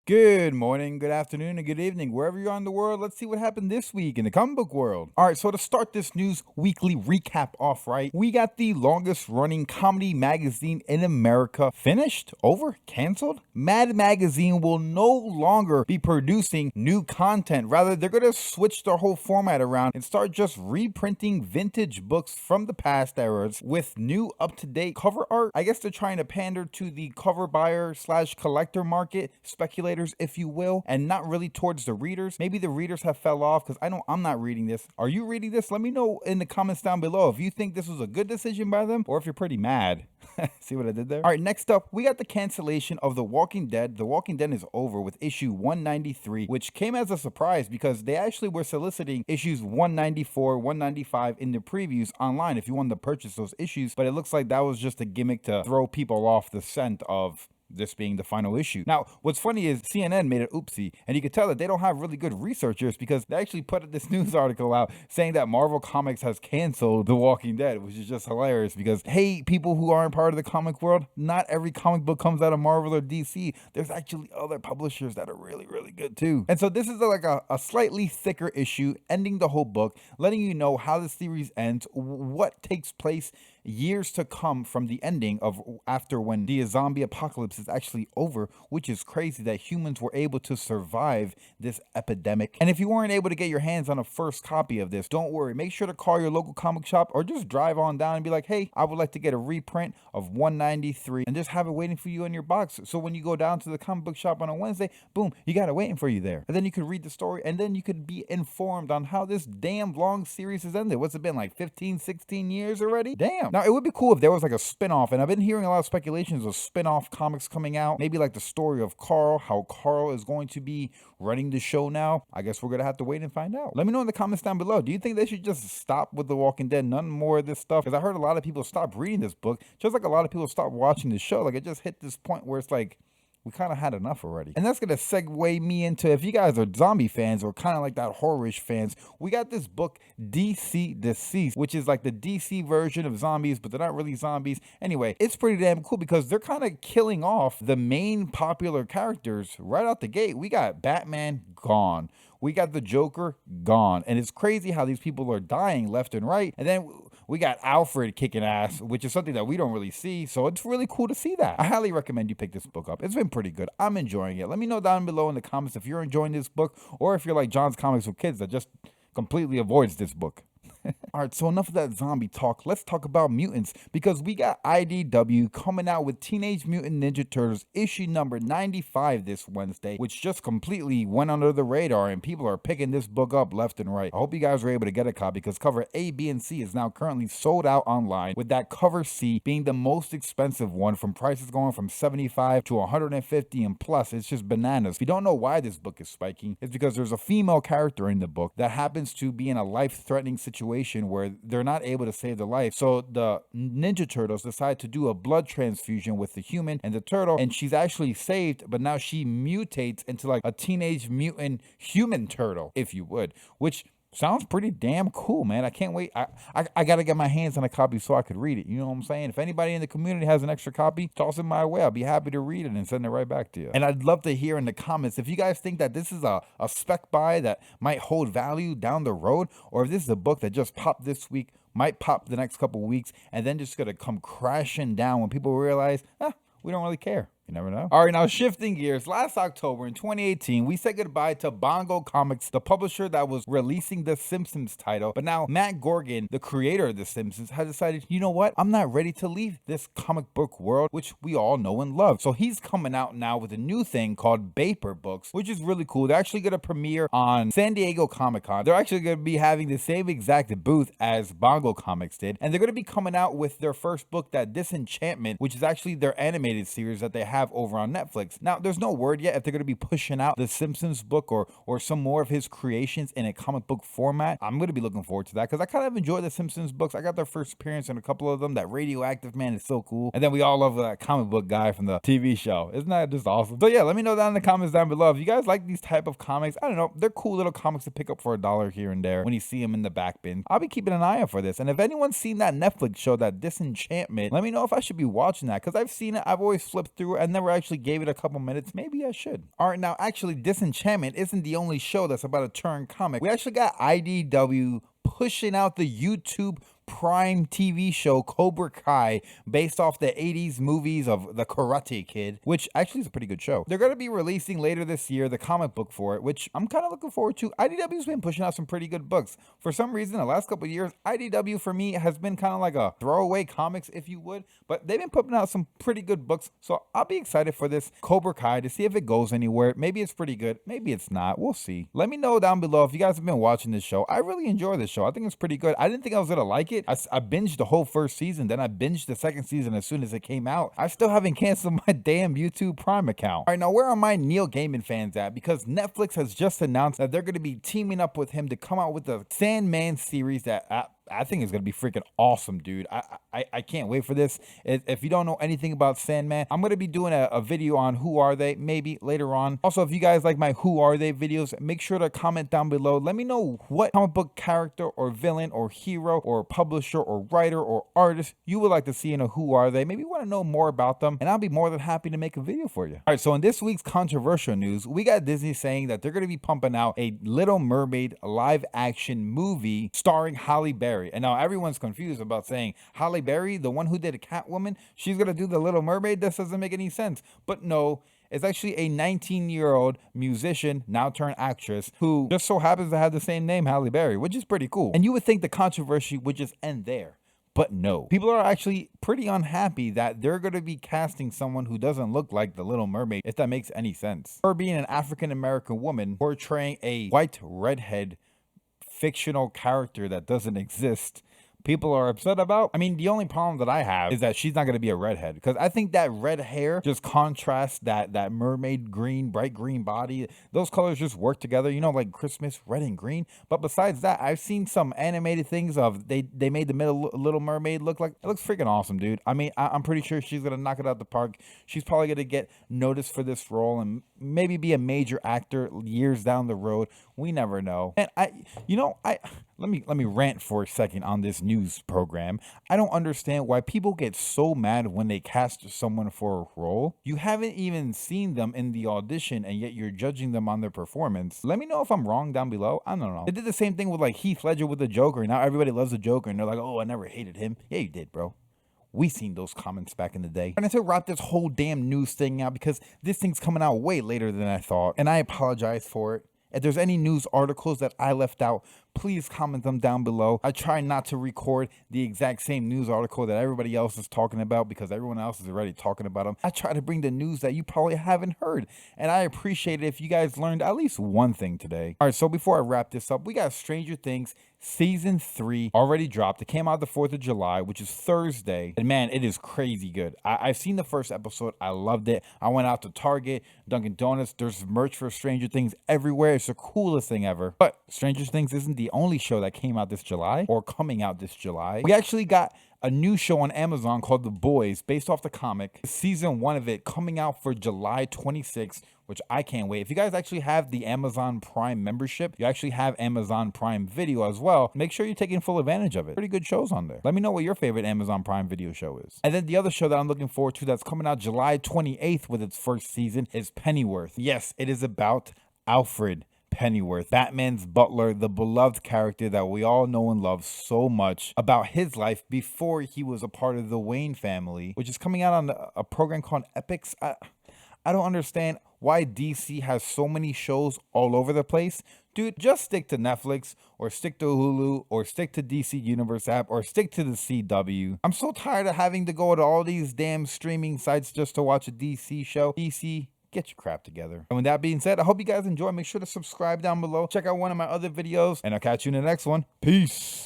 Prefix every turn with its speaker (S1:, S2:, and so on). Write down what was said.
S1: Good morning, good afternoon, and good evening. Wherever you are in the world, let's see what happened this week in the comic book world. All right, so to start this news weekly recap off right, we got the longest running comedy magazine in America finished, over, canceled. Mad Magazine will no longer be producing new content. Rather, they're going to switch their whole format around and start just reprinting vintage books from the past eras with new up-to-date cover art. I guess they're trying to pander to the cover buyer slash collector market, speculators, if you will, and not really towards the readers. Maybe the readers have fell off because I know I'm not reading this. Are you reading this? Let me know in the comments down below if you think this was a good decision by them or if you're pretty mad. See what I did there? All right, next up, we got the cancellation of The Walking Dead. The Walking Dead is over with issue 193, which came as a surprise because they actually were soliciting issues 194, 195 in the previews online if you wanted to purchase those issues, but it looks like that was just a gimmick to throw people off the scent of this being the final issue. Now, what's funny is CNN made an oopsie, and you can tell that they don't have really good researchers because they actually put this news article out saying that Marvel Comics has canceled The Walking Dead, which is just hilarious because, hey, people who aren't part of the comic world, not every comic book comes out of Marvel or DC. There's actually other publishers that are really, really good too. And so this is like a slightly thicker issue, ending the whole book, letting you know how the series ends, what takes place years to come from the ending of after when the zombie apocalypse is actually over, which is crazy that humans were able to survive this epidemic. And if you weren't able to get your hands on a first copy of this, don't worry, make sure to call your local comic shop or just drive on down and be like, hey, I would like to get a reprint of 193 and just have it waiting for you in your box. So when you go down to the comic book shop on a Wednesday, boom, you got it waiting for you there. And then you could read the story and then you could be informed on how this damn long series has ended. What's it been, like 15, 16 years already? Damn. Now, it would be cool if there was like a spin-off, and I've been hearing a lot of speculations of spin-off comics coming out. Maybe like the story of Carl, how Carl is going to be running the show now. I guess we're going to have to wait and find out. Let me know in the comments down below. Do you think they should just stop with The Walking Dead? None more of this stuff? Because I heard a lot of people stop reading this book, just like a lot of people stop watching the show. Like, it just hit this point where it's like, we kind of had enough already. And that's going to segue me into, if you guys are zombie fans or kind of like that horror-ish fans, we got this book, DC Deceased, which is like the DC version of zombies, but they're not really zombies. Anyway, it's pretty damn cool because they're kind of killing off the main popular characters right out the gate. We got Batman gone. We got the Joker gone. And it's crazy how these people are dying left and right. And then we got Alfred kicking ass, which is something that we don't really see. So it's really cool to see that. I highly recommend you pick this book up. It's been pretty good. I'm enjoying it. Let me know down below in the comments if you're enjoying this book or if you're like John's Comics for Kids that just completely avoids this book. All right, so enough of that zombie talk. Let's talk about mutants because we got IDW coming out with Teenage Mutant Ninja Turtles issue number 95 this Wednesday, which just completely went under the radar and people are picking this book up left and right. I hope you guys were able to get a copy because cover A, B, and C is now currently sold out online, with that cover C being the most expensive one, from prices going from 75 to 150 and plus. It's just bananas. If you don't know why this book is spiking, it's because there's a female character in the book that happens to be in a life-threatening situation where they're not able to save their life. So the Ninja Turtles decide to do a blood transfusion with the human and the turtle, and she's actually saved, but now she mutates into like a teenage mutant human turtle, if you would, which sounds pretty damn cool, man. I can't wait. I got to get my hands on a copy so I could read it. You know what I'm saying? If anybody in the community has an extra copy, toss it my way. I'll be happy to read it and send it right back to you. And I'd love to hear in the comments if you guys think that this is a spec buy that might hold value down the road, or if this is a book that just popped this week, might pop the next couple weeks, and then just going to come crashing down when people realize, we don't really care. You never know. All right, now shifting gears. Last October in 2018, we said goodbye to Bongo Comics, the publisher that was releasing the Simpsons title. But now Matt Gorgon, the creator of the Simpsons, has decided, you know what? I'm not ready to leave this comic book world, which we all know and love. So he's coming out now with a new thing called Vapor Books, which is really cool. They're actually going to premiere on San Diego Comic-Con. They're actually going to be having the same exact booth as Bongo Comics did. And they're going to be coming out with their first book, that Disenchantment, which is actually their animated series that they have over on Netflix. Now, there's no word yet if they're going to be pushing out the Simpsons book or some more of his creations in a comic book format. I'm going to be looking forward to that because I kind of enjoy the Simpsons books. I got their first appearance in a couple of them. That Radioactive Man is so cool. And then we all love that comic book guy from the TV show. Isn't that just awesome? So yeah, let me know down in the comments down below if you guys like these type of comics. I don't know. They're cool little comics to pick up for $1 here and there when you see them in the back bin. I'll be keeping an eye out for this. And if anyone's seen that Netflix show, that Disenchantment, let me know if I should be watching that because I've seen it. I've always flipped through I never actually gave it a couple minutes. Maybe I should. All right, now actually Disenchantment isn't the only show that's about to turn comic. We actually got IDW pushing out the YouTube Prime TV show Cobra Kai, based off the 80s movies of the Karate Kid, which actually is a pretty good show. They're going to be releasing later this year the comic book for it, which I'm kind of looking forward to. IDW's been pushing out some pretty good books. For some reason, the last couple of years, IDW for me has been kind of like a throwaway comics, if you would, but they've been putting out some pretty good books, so I'll be excited for this Cobra Kai to see if it goes anywhere. Maybe it's pretty good, maybe it's not. We'll see. Let me know down below if you guys have been watching this show. I really enjoy this show. I think it's pretty good. I didn't think I was going to like it. I binged the whole first season, then I binged the second season as soon as it came out. I still haven't canceled my damn YouTube Prime account. All right, now where are my Neil Gaiman fans at? Because Netflix has just announced that they're going to be teaming up with him to come out with the Sandman series that I think it's going to be freaking awesome, dude. I can't wait for this. If you don't know anything about Sandman, I'm going to be doing a video on Who Are They, maybe later on. Also, if you guys like my Who Are They videos, make sure to comment down below. Let me know what comic book character or villain or hero or publisher or writer or artist you would like to see in a Who Are They. Maybe you want to know more about them, and I'll be more than happy to make a video for you. All right, so in this week's controversial news, we got Disney saying that they're going to be pumping out a Little Mermaid live action movie starring Halle Berry. And now everyone's confused about saying Halle Berry, the one who did Catwoman, she's going to do the Little Mermaid. This doesn't make any sense. But no, it's actually a 19-year-old musician, now turned actress, who just so happens to have the same name, Halle Berry, which is pretty cool. And you would think the controversy would just end there. But no, people are actually pretty unhappy that they're going to be casting someone who doesn't look like the Little Mermaid, if that makes any sense. Her being an African-American woman portraying a white redhead fictional character that doesn't exist, people are upset about. I mean, the only problem that I have is that she's not going to be a redhead, because I think that red hair just contrasts that mermaid green, bright green body. Those colors just work together, you know, like Christmas, red and green. But besides that, I've seen some animated things of they made the Little Mermaid look like, it looks freaking awesome, dude. I mean, I'm pretty sure she's going to knock it out the park. She's probably going to get noticed for this role and maybe be a major actor years down the road. We never know. And let me rant for a second on this news program. I don't understand why people get so mad when they cast someone for a role. You haven't even seen them in the audition, and yet you're judging them on their performance. Let me know if I'm wrong down below. I don't know. They did the same thing with like Heath Ledger with the Joker. Now everybody loves the Joker, and they're like, oh, I never hated him. Yeah, you did, bro. We seen those comments back in the day. And I had to wrap this whole damn news thing out because this thing's coming out way later than I thought, and I apologize for it. If there's any news articles that I left out, please comment them down below. I try not to record the exact same news article that everybody else is talking about, because everyone else is already talking about them. I try to bring the news that you probably haven't heard, and I appreciate it if you guys learned at least one thing today. All right, so before I wrap this up, we got Stranger Things Season 3 already dropped. It came out the 4th of July, which is Thursday. And man, it is crazy good. I've seen the first episode. I loved it. I went out to Target, Dunkin' Donuts. There's merch for Stranger Things everywhere. It's the coolest thing ever. But Stranger Things isn't the only show that came out this July or coming out this July. We actually got a new show on Amazon called The Boys, based off the comic. Season 1 of it coming out for July 26th, which I can't wait. If you guys actually have the Amazon Prime membership, you actually have Amazon Prime Video as well. Make sure you're taking full advantage of it. Pretty good shows on there. Let me know what your favorite Amazon Prime Video show is. And then the other show that I'm looking forward to that's coming out July 28th with its first season is Pennyworth. Yes, it is about Alfred Pennyworth, Batman's butler, the beloved character that we all know and love so much, about his life before he was a part of the Wayne family, which is coming out on a program called Epics. I don't understand why DC has so many shows all over the place. Dude, just stick to Netflix, or stick to Hulu, or stick to DC Universe app, or stick to the CW. I'm so tired of having to go to all these damn streaming sites just to watch a DC show. DC, get your crap together. And with that being said, I hope you guys enjoy. Make sure to subscribe down below. Check out one of my other videos, and I'll catch you in the next one. Peace.